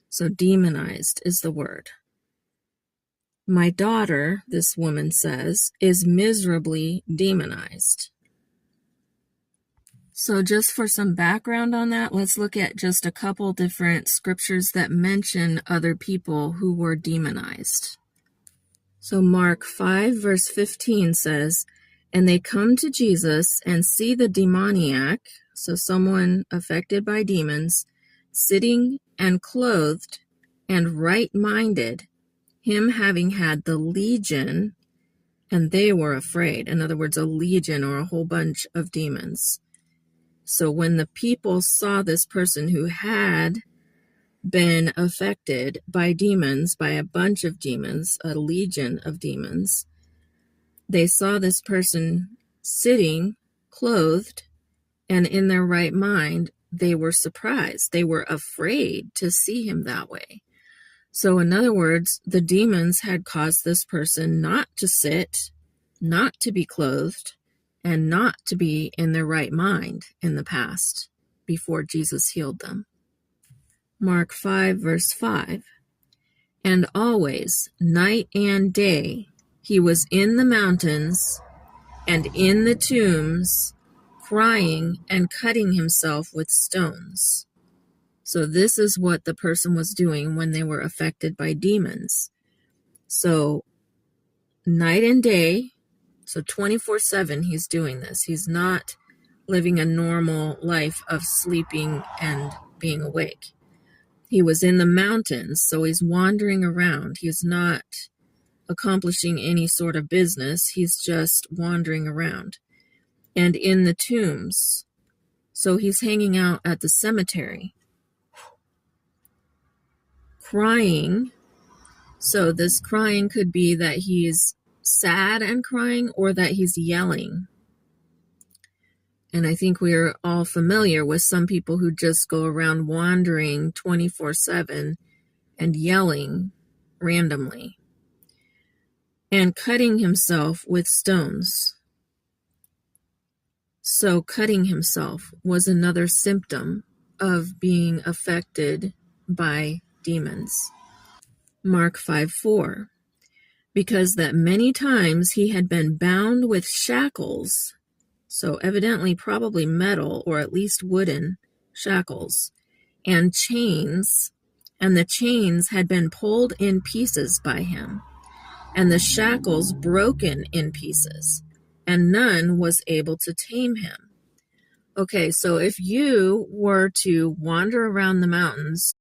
So demonized is the word. My daughter, this woman says, is miserably demonized. So just for some background on that, let's look at just a couple different scriptures that mention other people who were demonized. So Mark 5 verse 15 says, and they come to Jesus and see the demoniac, so someone affected by demons, sitting and clothed and right-minded, him having had the legion, and they were afraid. In other words, a legion or a whole bunch of demons. So when the people saw this person who had been affected by demons, by a bunch of demons, a legion of demons, they saw this person sitting, clothed, and in their right mind, they were surprised. They were afraid to see him that way. So in other words, the demons had caused this person not to sit, not to be clothed, and not to be in their right mind in the past, before Jesus healed them. Mark 5 verse 5, and always, night and day, he was in the mountains and in the tombs, crying and cutting himself with stones. So this is what the person was doing when they were affected by demons. So night and day, so 24/7 he's doing this. He's not living a normal life of sleeping and being awake. He was in the mountains, so he's wandering around. He's not accomplishing any sort of business. He's just wandering around. And in the tombs, so he's hanging out at the cemetery, crying. So this crying could be that he's sad and crying, or that he's yelling. And I think we're all familiar with some people who just go around wandering 24/7 and yelling randomly. And cutting himself with stones. So cutting himself was another symptom of being affected by demons. Mark 5:4, because that many times he had been bound with shackles, so evidently probably metal or at least wooden shackles, and chains, and the chains had been pulled in pieces by him, and the shackles broken in pieces, and none was able to tame him. Okay, so if you were to wander around the mountains